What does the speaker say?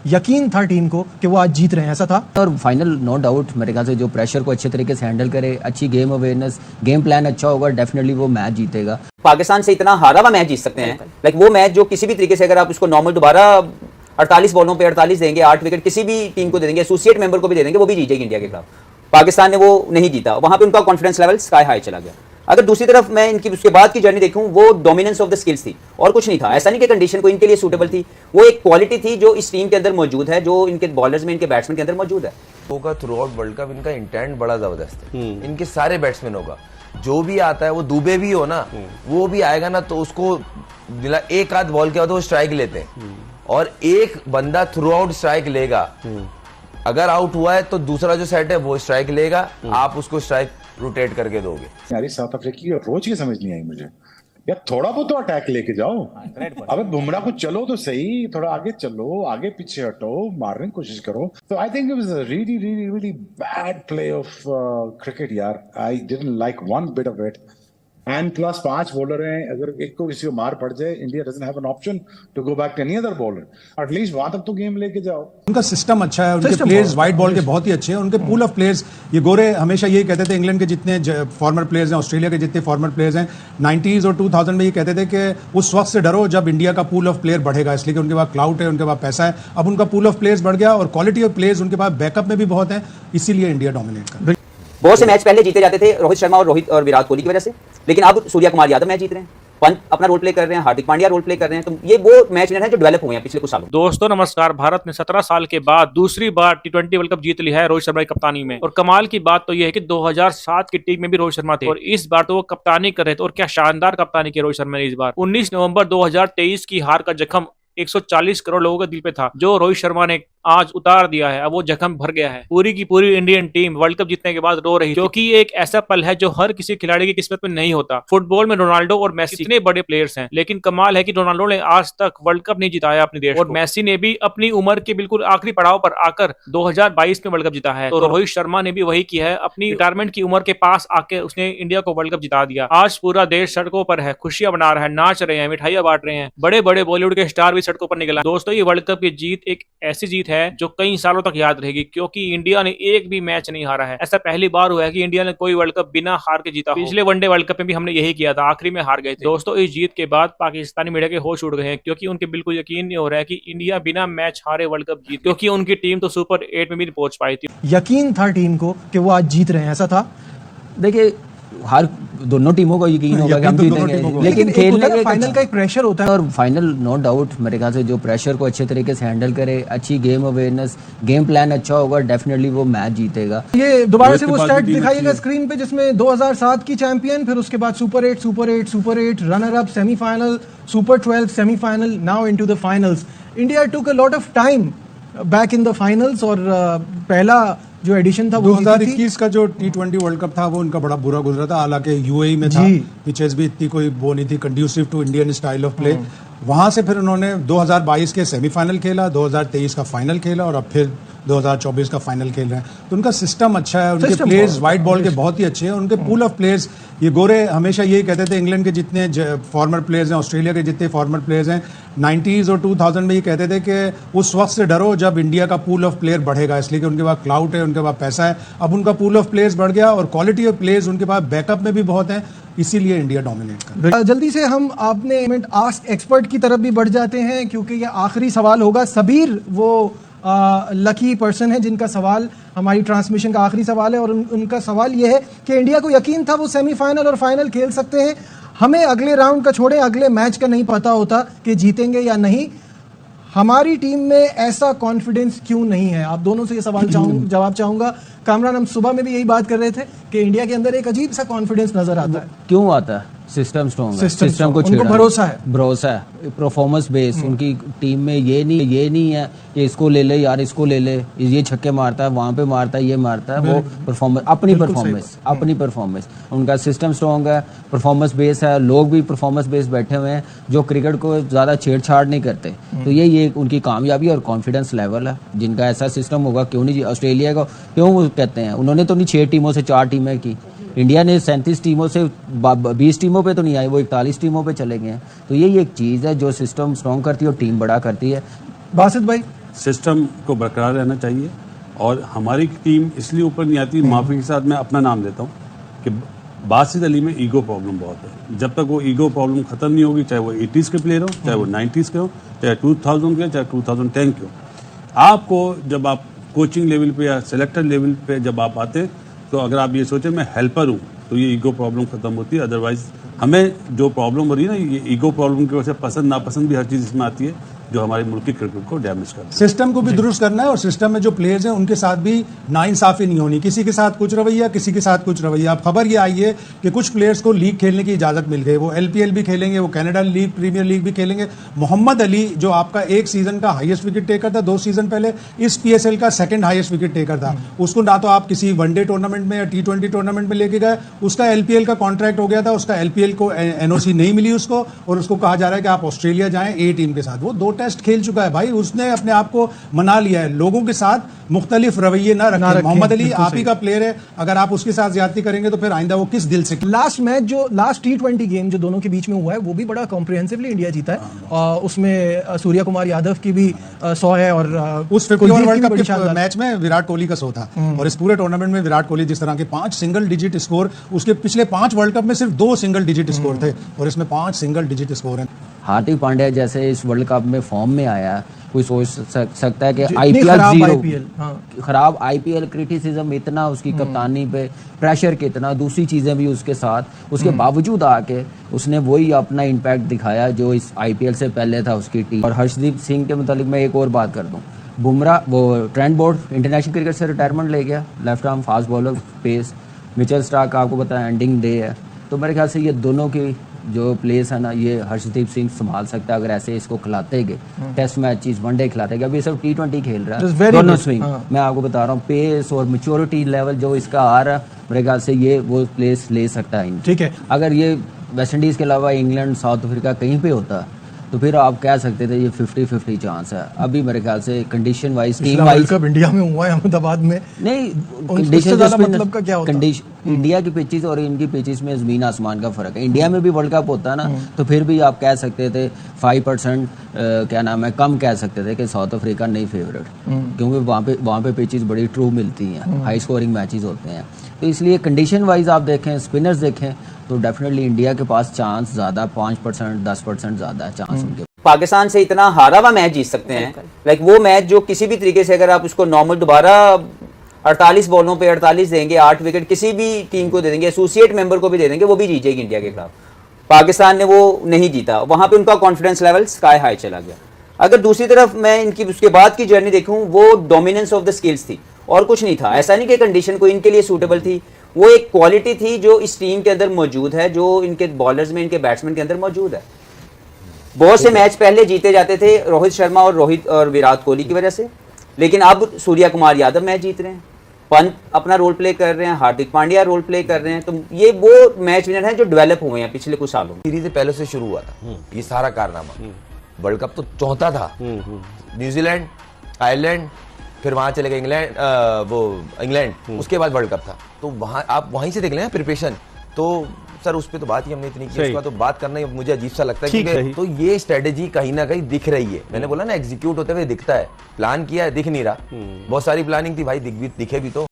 यकीन था टीम को कि वो आज जीत रहे हैं, ऐसा था। और फाइनल नो डाउट मेरे ख्याल से जो प्रेशर को अच्छे तरीके से हैंडल करे, अच्छी गेम अवेयरनेस, गेम प्लान अच्छा होगा, डेफिनेटली वो मैच जीतेगा। पाकिस्तान से इतना हारा हुआ मैच जीत सकते हैं, लाइक वो मैच जो किसी भी तरीके से अगर आप उसको नॉर्मल दोबारा 48 बॉलों पे 48 देंगे, 8 विकेट किसी भी टीम को दे देंगे, एसोसिएट मेंबर को भी दे देंगे, वो भी जीतेगी इंडिया के खिलाफ। पाकिस्तान ने वो नहीं जीता, वहां पे उनका कॉन्फिडेंस लेवल स्काई हाई चला गया। अगर दूसरी तरफ मैं इनकी उसके बाद की जर्नी देखूं, वो डोमिनेंस ऑफ द स्किल्स थी और कुछ नहीं था। ऐसा नहीं कि कंडीशन को इनके लिए सूटेबल थी, वो एक क्वालिटी थी जो इस टीम के अंदर मौजूद है, जो इनके बॉलर्स में, इनके बैट्समैन के अंदर मौजूद है। होगा थ्रू आउट वर्ल्ड कप इनका इंटेंट बड़ा जबरदस्त है, इनके सारे बैट्समैन होगा, जो भी आता है वो दुबे भी हो ना, वो भी आएगा ना तो उसको एक आध बॉल के बाद वो स्ट्राइक लेते हैं, और एक बंदा थ्रू आउट स्ट्राइक लेगा, अगर आउट हुआ है तो दूसरा जो सेट है वो स्ट्राइक लेगा, आप उसको स्ट्राइक रोटेट करके दोगे। यार साउथ अफ्रीका की रोज की समझ नहीं आई मुझे, यार थोड़ा बहुत तो अटैक लेके जाओ। अबे बुमराह को चलो तो सही, थोड़ा आगे चलो, आगे पीछे हटो, मारने की कोशिश करो। तो I think it was a really really really bad play of cricket यार। I didn't like one bit of it. And plus 5 bowler हैं, अगर एक को किसी को मार पड़ जाए, India doesn't have an option to go back to any other bowler. At least वहां तक तो गेम लेके जाओ। उनका सिस्टम अच्छा है, उनके प्लेयर्स वाइट बॉल के बहुत ही अच्छे हैं, उनके पूल ऑफ प्लेयर्स। ये गोरे हमेशा यही कहते थे, इंग्लैंड के जितने फॉर्मर प्लेयर्स हैं, ऑस्ट्रेलिया के जितने फॉर्मर प्लेयर्स हैं, 90s और 2000 में ये कहते थे कि उस वक्त से डरो जब इंडिया का पूल ऑफ प्लेयर बढ़ेगा, इसलिए कि उनके पास क्लाउड है, उनके पास पैसा है। अब उनका पूल ऑफ प्लेयर्स बढ़ गया और क्वालिटी ऑफ प्लेयर्स उनके पास बैकअप में भी बहुत है, इसीलिए इंडिया डोमिनेट कर रही है। बहुत से मैच पहले जीते जाते थे रोहित शर्मा और विराट कोहली की वजह से, लेकिन अब सूर्या कुमार यादव मैच जीत रहे हैं, पंत अपना रोल प्ले कर रहे हैं, हार्दिक पांड्या रोल प्ले कर रहे हैं। तो ये वो मैच विनर हैं जो डेवलप हुए हैं पिछले कुछ सालों। दोस्तों नमस्कार। भारत ने 17 साल के बाद दूसरी बार T20 वर्ल्ड कप जीत लिया है रोहित शर्मा की कप्तानी में। और कमाल की बात तो यह है कि 2007 की टीम में भी रोहित शर्मा थे और इस बार तो वो कप्तानी कर रहे थे, और क्या शानदार कप्तानी की रोहित शर्मा ने इस बार। 19 नवंबर 2023 की हार का जख्म 140 करोड़ लोगों के दिल पे था, जो रोहित शर्मा ने आज उतार दिया है। अब वो जख्म भर गया है। पूरी की पूरी इंडियन टीम वर्ल्ड कप जीतने के बाद रो रही, क्योंकि ये एक ऐसा पल है जो हर किसी खिलाड़ी की किस्मत में नहीं होता। फुटबॉल में रोनाल्डो और मेसी इतने बड़े प्लेयर्स हैं, लेकिन कमाल है कि रोनाल्डो ने आज तक वर्ल्ड कप नहीं जिताया अपने देश और मेसी ने भी अपनी उम्र के बिल्कुल आखिरी पड़ाव पर आकर 2022 में वर्ल्ड कप जीता है। तो रोहित शर्मा ने भी वही किया है, अपनी रिटायरमेंट की उम्र के पास आके उसने इंडिया को वर्ल्ड कप जिता दिया। आज पूरा देश सड़कों पर है, खुशियां मना रहा है, नाच रहे हैं, मिठाइयां बांट रहे हैं, बड़े बड़े बॉलीवुड के स्टार भी सड़कों पर निकला। दोस्तों ये वर्ल्ड कप की जीत एक ऐसी जीत है जो कई सालों तक याद रहेगी, क्योंकि इंडिया ने एक भी मैच नहीं हारा है। ऐसा पहली बार हुआ है कि इंडिया ने कोई वर्ल्ड कप बिना हार के जीता। पिछले वनडे वर्ल्ड कप में भी हमने यही किया था, आखिरी में हार गए थे। दोस्तों इस जीत के बाद पाकिस्तानी मीडिया के होश उड़ गए हैं, क्योंकि उनके बिल्कुल यकीन नहीं हो रहा है कि इंडिया बिना मैच हारे वर्ल्ड कप जीत, क्योंकि उनकी टीम तो सुपर 8 में भी नहीं पहुंच पाई थी। यकीन था टीम को कि वो आज जीत रहे हैं, ऐसा था। देखिए हर दोनों टीमों को यकीन होगा कि हम जीतेंगे, लेकिन खेलने के फाइनल का एक प्रेशर होता है। और फाइनल नो डाउट मेरे ख्याल से जो प्रेशर को अच्छे तरीके से हैंडल करे, अच्छी गेम अवेयरनेस, गेम प्लान अच्छा होगा, डेफिनेटली वो मैच जीतेगा। ये दोबारा से वो स्टैट दिखाइएगा स्क्रीन पे, जिसमें 2007 की चैंपियन, फिर उसके बाद super 8, super 8, super 8, runner up, semifinal, super 12, semifinal, now into the finals. India took a lot of time back in the finals, और पहला जो एडिशन था 2021 का जो T20 वर्ल्ड कप था वो उनका बड़ा बुरा गुजरा था, हालांकि यूएई में था, पिचेस भी इतनी कोई वो नहीं थी conducive to Indian style of play. वहां से फिर उन्होंने 2022 के सेमीफाइनल खेला, 2023 का फाइनल खेला और अब फिर 2024 का फाइनल खेल रहे हैं। तो उनका सिस्टम अच्छा है, उनके प्लेयर्स वाइट बॉल के बहुत ही अच्छे हैं, उनके पूल ऑफ प्लेयर्स। ये गोरे हमेशा यही कहते थे, इंग्लैंड के जितने फॉर्मर प्लेयर्स हैं, ऑस्ट्रेलिया के जितने फॉर्मर प्लेयर्स हैं, 90s और 2000 में ये कहते थे कि उस वक्त से डरो जब इंडिया का पूल ऑफ प्लेयर बढ़ेगा, इसलिए कि उनके पास क्लाउड है, उनके पास पैसा है। अब उनका पूल ऑफ प्लेयर्स बढ़ गया और क्वालिटी ऑफ प्लेयर्स उनके पास बैकअप में भी बहुत है, इसीलिए इंडिया डोमिनेट कर रही है। जल्दी से हम आपने आस्क एक्सपर्ट की तरफ भी बढ़ जाते हैं, क्योंकि ये आखिरी सवाल होगा। सबीर वो लकी पर्सन है जिनका सवाल हमारी ट्रांसमिशन का आखिरी सवाल है, और उनका सवाल ये है कि इंडिया को यकीन था वो सेमीफाइनल और फाइनल खेल सकते हैं, हमें अगले राउंड का छोड़े अगले मैच का नहीं पता होता कि जीतेंगे या नहीं, हमारी टीम में ऐसा कॉन्फिडेंस क्यों नहीं है? आप दोनों से ये सवाल जवाब चाहूंगा। कामरान, हम सुबह में भी यही बात कर रहे थे कि इंडिया के अंदर एक अजीब सा कॉन्फिडेंस नजर आता है। क्यों आता है? सिस्टम स्ट्रॉन्ग है, सिस्टम को उनको भरोसा है, परफॉर्मेंस बेस। उनकी टीम में ये नहीं है कि इसको ले ले यार, इसको ले ले, ये छक्के मारता है, वहां पे मारता है, ये मारता है। वो परफॉर्मेंस, अपनी परफॉर्मेंस उनका सिस्टम स्ट्रॉन्ग है, परफॉर्मेंस बेस है, लोग भी परफॉर्मेंस बेस बैठे हुए हैं जो क्रिकेट को ज्यादा छेड़छाड़ नहीं करते। तो ये उनकी कामयाबी और कॉन्फिडेंस लेवल है। जिनका ऐसा सिस्टम होगा, क्यों नहीं ऑस्ट्रेलिया को क्यों कहते हैं, उन्होंने तो नहीं 6 टीमों से 4 टीमें की, इंडिया ने 37 टीमों से 20 टीमों पे तो नहीं आई, वो 41 टीमों पे चले गए हैं। तो यही एक चीज़ है जो सिस्टम स्ट्रॉन्ग करती है और टीम बड़ा करती है। बासित भाई, सिस्टम को बरकरार रहना चाहिए। और हमारी टीम इसलिए ऊपर नहीं आती, माफ़ी के साथ मैं अपना नाम देता हूँ कि बासित अली में ईगो प्रॉब्लम बहुत है। जब तक वो ईगो प्रॉब्लम खत्म नहीं होगी, चाहे वो 80s के प्लेयर हो, चाहे वो 90s के हो, चाहे 2000 के, चाहे 2010 के हो, आपको जब आप कोचिंग लेवल पे या सेलेक्टर लेवल पे जब आप आते हैं, तो अगर आप ये सोचें मैं हेल्पर हूँ, तो ये ईगो प्रॉब्लम खत्म होती है। अदरवाइज हमें जो प्रॉब्लम हो रही है ना, ये ईगो प्रॉब्लम की वजह से पसंद नापसंद भी हर चीज़ इसमें आती है, जो हमारे मुल्क की क्रिकेट को डैमेज करता है। सिस्टम को भी दुरुस्त करना है और सिस्टम में जो प्लेयर्स हैं उनके साथ भी नाइंसाफी नहीं होनी, किसी के साथ कुछ रवैया, किसी के साथ कुछ रवैया। अब खबर ये आई है कि कुछ प्लेयर्स को लीग खेलने की इजाजत मिल गई, वो LPL भी खेलेंगे, वो कनाडा लीग, प्रीमियर लीग भी खेलेंगे। मोहम्मद अली जो आपका एक सीजन का हाईएस्ट विकेट टेकर था, 2 सीजन पहले इस PSL का सेकंड हाईएस्ट विकेट टेकर था, उसको ना तो आप किसी वनडे टूर्नामेंट में या T20 टूर्नामेंट में लेके गए, उसका LPL का कॉन्ट्रैक्ट हो गया था, उसका LPL को NOC नहीं मिली उसको, और उसको कहा जा रहा है कि आप ऑस्ट्रेलिया जाएं A टीम के साथ। वो 2 टेस्ट खेल चुका है भाई, उसने अपने आप को मना लिया है। लोगों के साथ मुख्तलिफ रवैये ना रखें। मोहम्मद अली आप ही का प्लेयर है, अगर आप उसके साथ ज्यादती करेंगे तो फिर आइंदा वो किस दिल से। लास्ट मैच जो लास्ट T20 गेम जो दोनों के बीच में हुआ है, वो भी बड़ा कॉम्प्रिहेंसिवली इंडिया जीता है। उसमें सूर्य कुमार यादव की भी 100 है, और उस 50 ओवर वर्ल्ड कप के मैच में विराट कोहली का 100 था। और इस पूरे टूर्नामेंट में विराट कोहली जिस तरह के 5 सिंगल डिजिट स्कोर, उसके पिछले 5 वर्ल्ड कप में सिर्फ 2 सिंगल डिजिट स्कोर थे, और इसमें 5 सिंगल डिजिट स्कोर हैं। हार्दिक पांड्या जैसे इस वर्ल्ड कप में फॉर्म में आया, कोई सोच सकता है कि IPL IPL 0 हाँ। खराब IPL, क्रिटिसिज्म इतना उसकी कप्तानी पे, प्रेशर कितना, दूसरी चीज़ें भी उसके साथ, उसके बावजूद आके उसने वही अपना इम्पैक्ट दिखाया जो इस IPL से पहले था उसकी टीम। और हर्षदीप सिंह के मुतालिक मैं एक और बात कर दूं, बुमराह वो ट्रेंट बोल्ट इंटरनेशनल क्रिकेट से रिटायरमेंट ले गया, left arm fast bowler pace. Mitchell Starc आपको पता है एंडिंग डे है, तो मेरे ख्याल से ये दोनों की जो प्लेस है ना, ये हर्षदीप सिंह संभाल सकता है अगर ऐसे इसको खिलाते गए, टेस्ट मैचेस वनडे खिलाते गए। अभी सब T20 खेल रहा है, दोनों स्विंग। मैं आपको बता रहा हूँ पेस और मैच्योरिटी लेवल जो इसका आ रहा है, मेरे ख्याल से ये वो प्लेस ले सकता है। ठीक है, अगर ये वेस्ट इंडीज़ के अलावा इंग्लैंड, साउथ अफ्रीका कहीं पे होता तो फिर आप कह सकते थे ये 50-50 चांस है। अभी मेरे ख्याल से कंडीशन वाइज, टीम वाइज, कब इंडिया में हुआ है अहमदाबाद में, नहीं कंडीशन मतलब का क्या होता है? इंडिया की पिचेस और इनकी पिचेस में ज़मीन आसमान का फ़र्क है। इंडिया में भी वर्ल्ड कप होता है ना, तो फिर भी आप कह सकते थे 5% क्या नाम है कम कह सकते थे कि साउथ अफ्रीका नहीं फेवरेट, क्योंकि वहाँ पे पिचेस बड़ी ट्रू मिलती हैं, हाई स्कोरिंग मैचेस होते हैं। तो इसलिए कंडीशन वाइज आप देखें, स्पिनर्स देखें, तो डेफिनेटली इंडिया के पास चांस ज़्यादा, 5% 10% ज़्यादा चांस उनके। पाकिस्तान से इतना हारा हुआ मैच जीत सकते हैं, लाइक वो मैच जो किसी भी तरीके से अगर आप उसको नॉर्मल दोबारा 48 बॉलों पे 48 देंगे, 8 विकेट किसी भी टीम को दे देंगे, एसोसिएट मेंबर को भी दे देंगे, वो भी जीत जाएगी इंडिया के खिलाफ। पाकिस्तान ने वो नहीं जीता, वहां पे उनका कॉन्फिडेंस लेवल स्काई हाई चला गया। अगर दूसरी तरफ मैं इनकी उसके बाद की जर्नी देखूं, वो डोमिनेंस ऑफ द स्किल्स थी और कुछ नहीं था। ऐसा नहीं कि कंडीशन कोई इनके लिए सूटेबल थी, वो एक क्वालिटी थी जो इस टीम के अंदर मौजूद है, जो इनके बॉलर्स में, इनके बैट्समैन के अंदर मौजूद है। बहुत से मैच पहले जीते जाते थे रोहित शर्मा और विराट कोहली की वजह से, लेकिन अब सूर्य कुमार यादव मैच जीत रहे हैं, पंत अपना रोल प्ले कर रहे हैं, हार्दिक पांड्या रोल प्ले कर रहे हैं। तो ये वो मैच विनर हैं जो डेवलप हुए हैं पिछले कुछ सालों में। सीरीज पहले से शुरू हुआ था ये सारा कारनामा। वर्ल्ड कप तो चौथा था, न्यूजीलैंड, आयरलैंड, फिर वहां चले गए इंग्लैंड, उसके बाद वर्ल्ड कप था। तो वहां आप वहीं से देख लें प्रिपरेशन। तो सर उस पे तो बात ही हमने इतनी की, उसका तो बात करना ही मुझे अजीब सा लगता है, क्योंकि तो ये स्ट्रेटेजी कहीं ना कहीं दिख रही है। मैंने बोला ना एग्जीक्यूट होते हुए दिखता है, प्लान किया है दिख नहीं रहा। बहुत सारी प्लानिंग थी भाई, दिखे भी तो